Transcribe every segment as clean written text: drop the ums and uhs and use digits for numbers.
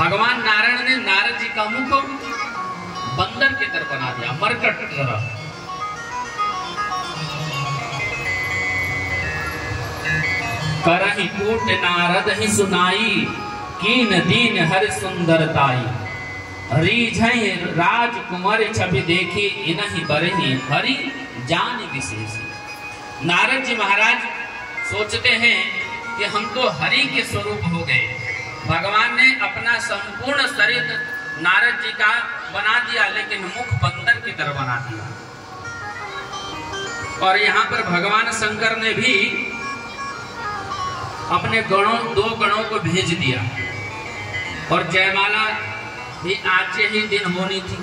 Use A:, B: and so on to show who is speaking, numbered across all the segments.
A: भगवान नारायण ने नारद जी का मुख बंदर की तरह बना दिया, मरकट की तरह। करहि कूट नारद ही सुनाई, कीन दीन हर सुंदरताई। रीझहि राजकुमार छवि देखी, इनहि बरहि हरि जान विशेषी। नारद जी महाराज सोचते हैं कि हम तो हरि के स्वरूप हो गए। भगवान ने अपना संपूर्ण शरीर नारद जी का बना दिया, लेकिन मुख बंदर की तरह बना दिया। और यहाँ पर भगवान शंकर ने भी अपने दो गणों को भेज दिया, और जयमाला भी आज ही दिन होनी थी।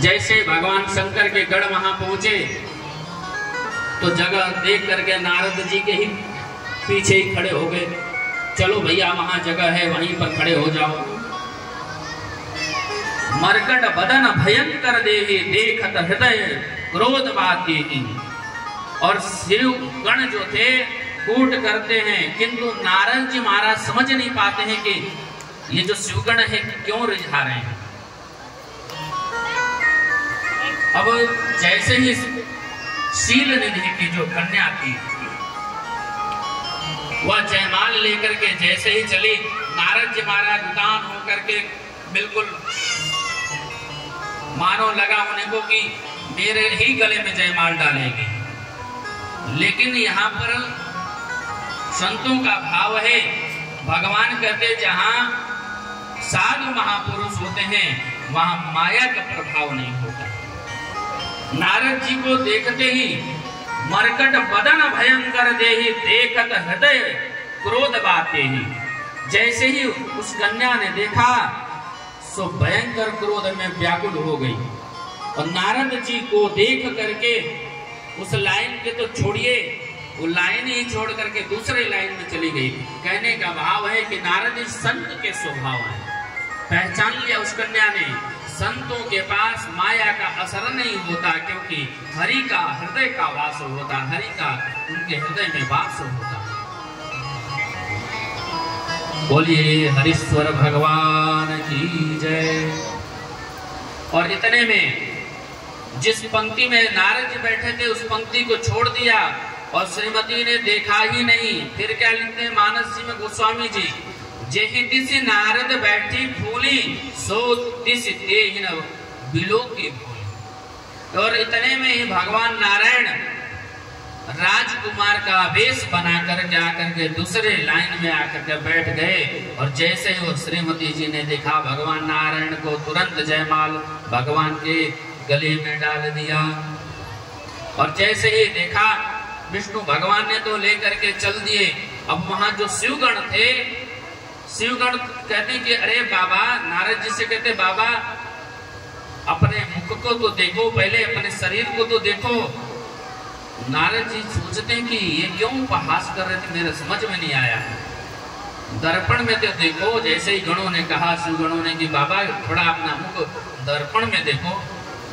A: जैसे भगवान शंकर के गण वहां पहुंचे तो जगह देख करके नारद जी के ही पीछे ही खड़े हो गए। चलो भैया वहां जगह है, वहीं पर खड़े हो जाओ। मरकट बदन भयंकर देहि, देखत हृदय क्रोध बातेहि। और शिव गण जो थे कूट करते हैं, किंतु नारद जी महाराज समझ नहीं पाते हैं कि ये जो शिवगण है क्यों रिझा रहे हैं। अब जैसे ही शील निधि की जो कन्या थी वह जयमाल लेकर के जैसे ही चली, नारद जी महाराज उदान होकर के बिल्कुल मानो लगा होने को कि मेरे ही गले में जयमाल डालेगी। लेकिन यहाँ पर संतों का भाव है, भगवान कहते जहां साधु महापुरुष होते हैं वहां माया का प्रभाव नहीं होता। नारद जी को देखते ही मरकट बदन भयंकर देहि, देखत हृदय क्रोध बातेहि। जैसे ही उस कन्या ने देखा सो भयंकर क्रोध में व्याकुल हो गई, और नारद जी को देख करके उस लाइन के तो छोड़िए, वो लाइन ही छोड़ करके दूसरे लाइन में चली गई। कहने का भाव है कि नारद जी संत के स्वभाव हैं। पहचान लिया उस कन्या ने, संतों के पास माया का असर नहीं होता, क्योंकि हरि का हृदय का वास होता, हरि का उनके हृदय में वास होता। बोलिए हरीश्वर भगवान की जय। और इतने में जिस पंक्ति में नारद जी बैठे थे उस पंक्ति को छोड़ दिया, और श्रीमती ने देखा ही नहीं। फिर क्या लिखते हैं मानस जी में गोस्वामी जी, जेहि दिसि नारद बैठी फूली, सो दिसि तेहि न बिलो की भूली। और इतने में ही भगवान नारायण राजकुमार का वेश बनाकर जाकर के दूसरे लाइन में आकर के बैठ गए, और जैसे ही वो श्रीमती जी ने देखा भगवान नारायण को, तुरंत जयमाल भगवान के गले में डाल दिया। और जैसे ही देखा विष्णु भगवान ने तो लेकर के चल दिए। अब वहां जो शिवगण थे, शिवगण कहते कि अरे बाबा, नारद जी से कहते बाबा अपने मुख को तो देखो, पहले अपने शरीर को तो देखो। नारद जी सोचते हैं कि ये क्यों उपहास कर रहे थे, मेरे समझ में नहीं आया। दर्पण में तो देखो, जैसे ही गणों ने कहा, शिवगणों ने कि बाबा थोड़ा अपना मुख दर्पण में देखो,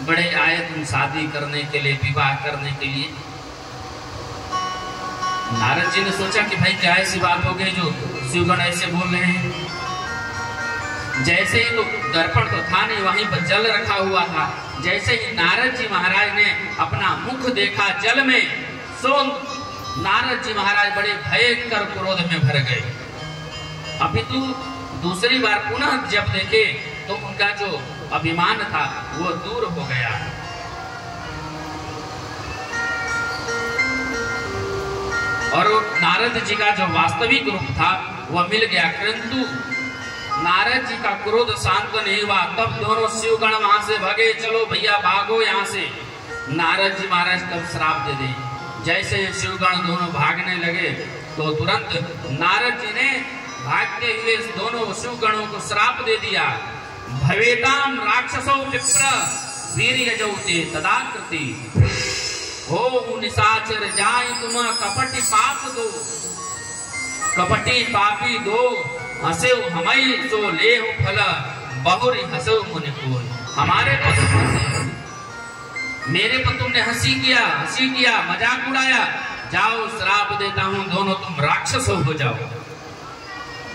A: बड़े आए तुम शादी करने के लिए, विवाह करने के लिए। नारद जी ने सोचा कि भाई क्या ऐसी बात हो गई जो शिवगण ऐसे बोल रहे हैं। जैसे ही तो दर्पण तो था नहीं, वहीं पर जल रखा हुआ था। जैसे ही नारद जी महाराज ने अपना मुख देखा जल में, सो नारद जी महाराज बड़े भयंकर क्रोध में भर गए। अभी तो दूसरी बार पुनः जब देखे तो उनका जो अभिमान था वो दूर हो गया। और नारद जी का जो वास्तविक रूप था वह मिल गया, किंतु नारद जी का क्रोध शांत नहीं हुआ। तब दोनों शिवगण वहां से भागे, चलो भैया भागो यहाँ से। नारद जी महाराज तब श्राप दे दे। जैसे शिवगण दोनों भागने लगे तो तुरंत नारद जी ने भागते हुए दोनों शिवगणों को श्राप दे दिया। भवेताम राक्षसो विप्र वीर्यजौते तदाकृति, हो निशाचर जाय तुम कपटी पाप दो, कपटी पापी दो, हंसे हमई सो ले फल, बहुरी हंसो मुनि को। हमारे पर मेरे पर तुमने हंसी किया, मजाक उड़ाया, जाओ श्राप देता हूं, दोनों तुम राक्षस हो जाओ।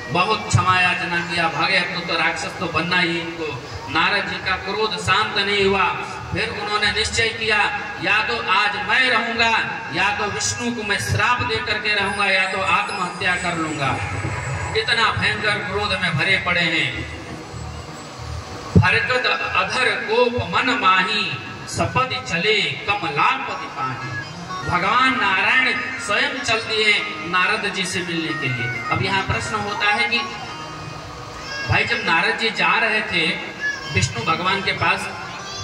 A: बहुत क्षमा याचना किया, भागे तो राक्षस तो बनना ही इनको। नारद जी का क्रोध शांत नहीं हुआ। फिर उन्होंने निश्चय किया, या तो आज मैं रहूंगा, या तो विष्णु को मैं श्राप दे करके रहूंगा, या तो आत्महत्या कर लूंगा। इतना भयंकर क्रोध में भरे पड़े हैं। हरकत अधर कोप मन माही, सपदि चले कमलापति पाही। भगवान नारायण स्वयं चल दिए नारद जी से मिलने के लिए। अब यहाँ प्रश्न होता है कि भाई जब नारद जी जा रहे थे विष्णु भगवान के पास,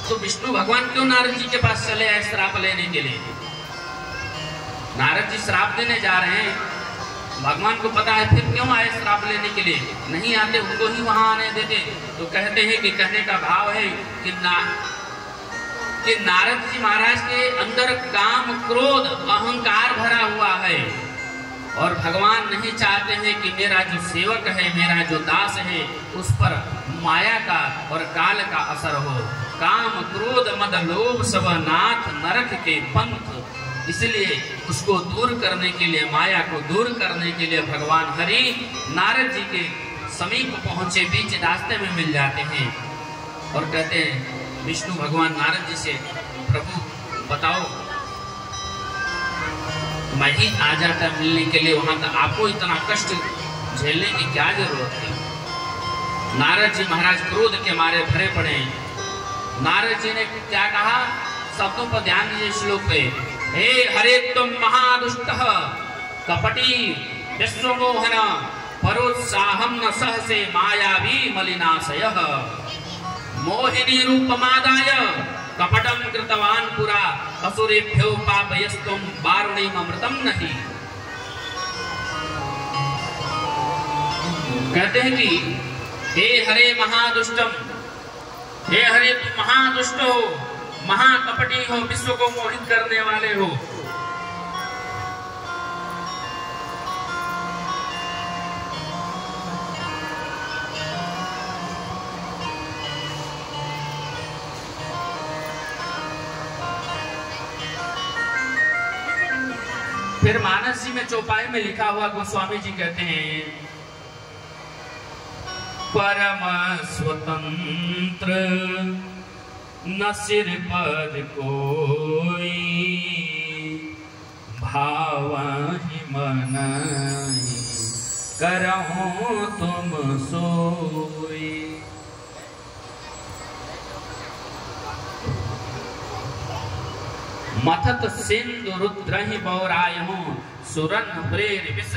A: तो विष्णु भगवान क्यों नारद जी के पास चले आए श्राप लेने के लिए? नारद जी श्राप देने जा रहे हैं, भगवान को पता है, फिर क्यों आए श्राप लेने के लिए? नहीं आते, उनको ही वहां आने देते। तो कहते हैं कि कहने का भाव है कि नारद जी महाराज के अंदर काम, क्रोध, अहंकार भरा हुआ है और भगवान नहीं चाहते हैं कि मेरा जो सेवक है, मेरा जो दास है, उस पर माया का और काल का असर हो। काम, क्रोध, मद, लोभ सब नाथ नरक के पंथ। इसलिए उसको दूर करने के लिए, माया को दूर करने के लिए भगवान हरि नारद जी के समीप पहुंचे, बीच रास्ते में मिल जाते हैं और कहते हैं, विष्णु भगवान नारद जी से, प्रभु बताओ, मैं ही आ जाता मिलने के लिए वहां तक, आपको इतना कष्ट झेलने की क्या जरूरत थी? नारद जी महाराज क्रोध के मारे भरे पड़े। नारद जी ने क्या कहा? शब्दों पर ध्यान दीजिए श्लोक पे। हे हरे तुम महादुष्ट कपटी विश्वमोहन परोत्साहम न सहसे मायावी मलिनाशयः मोहिनी रूपमादाय कपटम कृतवान पुरा असुरेभ्यो पापयस्तुम वारुणीम अमृतम नहीं। कहते हैं कि हे हरे महादुष्टम, हे हरे तुम महादुष्ट हो, महाकपटी हो, विश्व को मोहित करने वाले हो। फिर मानस जी में चौपाई में लिखा हुआ गोस्वामी जी कहते हैं, परम स्वतंत्र न सिर पर कोई, भावहि मन करहु तुम सोई। मथत सिंधु रुद्रहि बौरायहु, सुरन प्रेर विष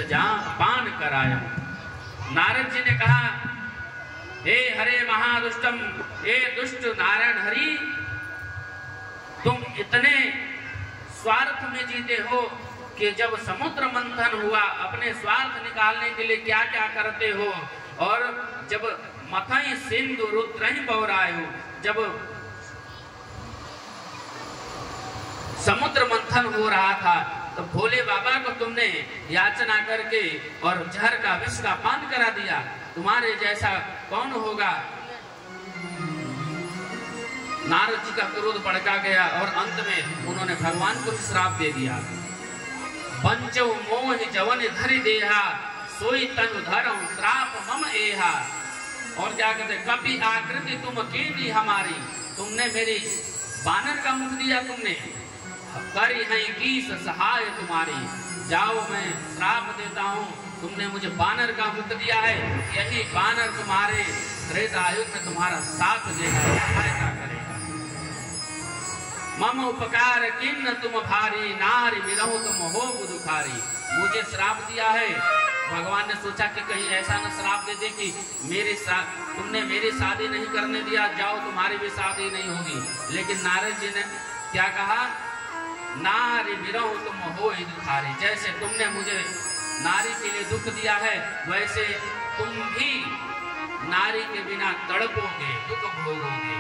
A: पान करायहु। नारद जी ने कहा, हे हरे महादुष्टम, हे दुष्ट नारायण हरि, तुम इतने स्वार्थ में जीते हो कि जब समुद्र मंथन हुआ, अपने स्वार्थ निकालने के लिए क्या क्या करते हो। और जब मथई सिंधु रुद्रहि बौरायहु, जब समुद्र मंथन हो रहा था तो भोले बाबा को तुमने याचना करके और जहर का विष का पान करा दिया। तुम्हारे जैसा कौन होगा? नारद जी का क्रोध भड़का गया और अंत में उन्होंने भगवान को श्राप दे दिया। पंचो मोह जवन धरि देहा, सोई तनु धरऊं श्राप मम एहा। और क्या कहते, कपि आकृति तुम कीनी हमारी, तुमने मेरी बानर का मुख दिया, तुमने करी है कीस सहाय तुम्हारी। जाओ मैं श्राप देता हूँ, तुमने मुझे बानर का मुख दिया है, यही बानर तुम्हारे त्रेतायुग में तुम्हारा साथ देगा, सहायता करेगा। मम उपकार किन्न तुम भारी, नारी विरहु तुम हो बुधुखारी। मुझे श्राप दिया है, भगवान ने सोचा कि कहीं ऐसा न श्राप दे दे कि तुमने मेरी शादी नहीं करने दिया, जाओ तुम्हारी भी शादी नहीं होगी। लेकिन नारद जी ने क्या कहा, नारी विरह तुम हो दुखारी। जैसे तुमने मुझे नारी के लिए दुख दिया है, वैसे तुम भी नारी के बिना तड़पोगे, दुख भोगोगे।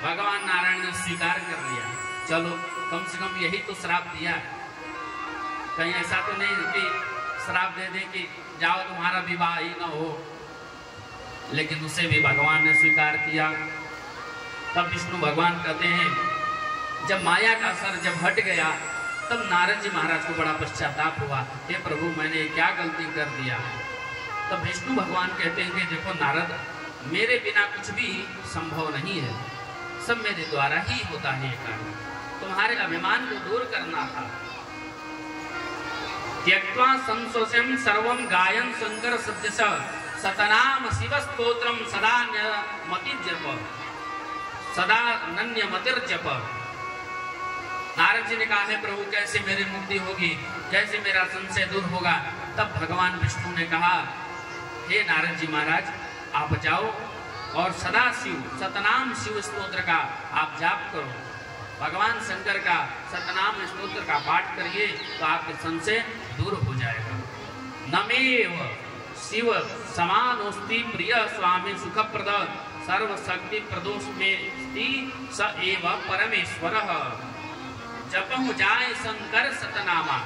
A: भगवान नारायण ने स्वीकार कर लिया, चलो कम से कम यही तो श्राप दिया, कहीं ऐसा तो नहीं कि श्राप दे दे कि जाओ तुम्हारा विवाह ही न हो। लेकिन उसे भी भगवान ने स्वीकार किया। तब विष्णु भगवान कहते हैं, जब माया का असर जब हट गया, तब नारद जी महाराज को बड़ा पश्चाताप हुआ, हे प्रभु मैंने क्या गलती कर दिया। तो विष्णु भगवान कहते हैं कि देखो नारद, मेरे बिना कुछ भी संभव नहीं है, सब मेरे द्वारा ही होता है। कार्य तुम्हारे अभिमान को दूर करना था। त्यक्त्वा संशोषम सर्वम गायन शंकर सदृश सतनाम शिव स्तोत्रम सदा मति जप सदा नन्य मतिर जप। नारद जी ने कहा है प्रभु कैसे मेरी मुक्ति होगी, कैसे मेरा संशय दूर होगा। तब भगवान विष्णु ने कहा, हे नारद जी महाराज, आप जाओ और सदा शिव सतनाम शिव स्तोत्र का आप जाप करो, भगवान शंकर का सतनाम स्तोत्र का पाठ करिए तो आपके संशय दूर हो जाएगा। नमेव शिव समानोस्ति प्रिय स्वामी सुखप्रद सर्वशक्ति प्रदोष में स एव परमेश्वर। जपहु जाय शंकर सतनामा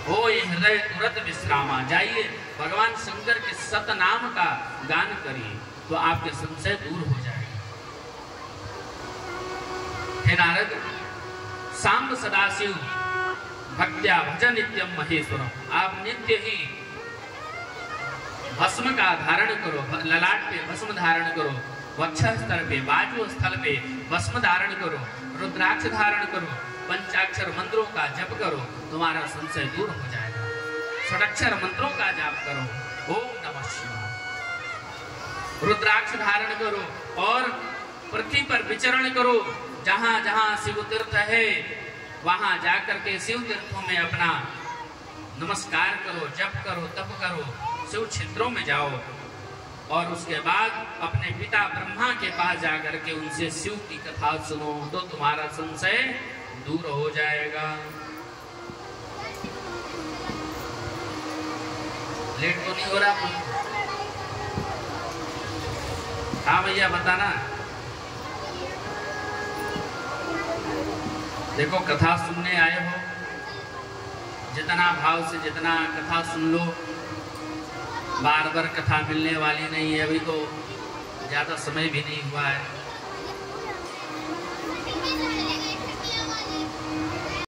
A: हो हृदय तुरंत विश्रामा। जाइए भगवान शंकर के सतनाम का गान करिए तो आपके संशय दूर हो जाएगा। हे नारद, सांब सदाशिव भक्त्या भजन नित्यम महेश्वरम। आप नित्य ही भस्म का धारण करो, ललाट पे भस्म धारण करो, वक्षस्थल स्थल पे बाजू स्थल पे भस्म धारण करो, रुद्राक्ष धारण करो, पंचाक्षर मंत्रों का जप करो, तुम्हारा संशय दूर हो जाएगा। षडाक्षर मंत्रों का जाप करो, ओम नमः शिवाय। रुद्राक्ष धारण करो और पृथ्वी पर विचरण करो। जहां जहां शिव तीर्थ है वहां जाकर के शिव तीर्थों में अपना नमस्कार करो, जप करो, तप करो, शिव क्षेत्रों में जाओ और उसके बाद अपने पिता ब्रह्मा के पास जाकर के उनसे शिव की कथा सुनो तो तुम्हारा संशय दूर हो जाएगा। लेट तो नहीं हो रहा? हाँ भैया बताना। देखो कथा सुनने आए हो, जितना भाव से जितना कथा सुन लो, बार बार कथा मिलने वाली नहीं है। अभी तो ज्यादा समय भी नहीं हुआ है।